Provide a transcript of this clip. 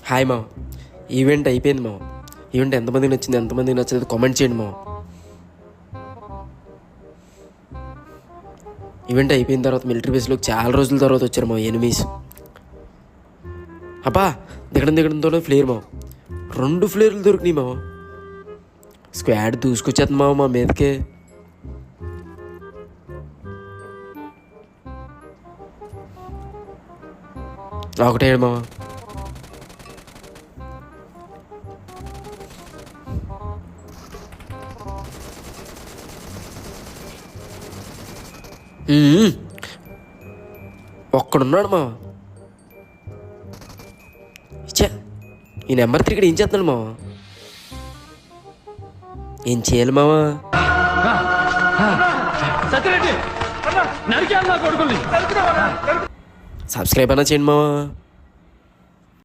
Hi మామ, event అయిపోయింది మామ. ఈవెంట్ ఎంతమందికి నచ్చింది, ఎంతమందికి నచ్చలేదు కామెంట్ చేయండి మామ. ఈవెంట్ అయిపోయిన తర్వాత మిలిటరీ బేస్లోకి చాలా రోజుల తర్వాత వచ్చారు మా ఎనిమీస్. అబ్బా దిగడంతోనే ఫ్లేర్ మావ, 2 ఫ్లేర్లు దొరికినాయి మావ. స్క్వాడ్ దూసుకొచ్చేస్తుంది మావ మా మీదకే. ఒకటే మావ. ఒక్కడున్నాడు మావ. ఇచ్చా ఈ నెంబర్ 3 ఇక్కడ ఏం చేస్తున్నాడు మావ? ఏం చేయాలి మావా? సబ్స్క్రైబ్ అన్నా చేయండి మావా.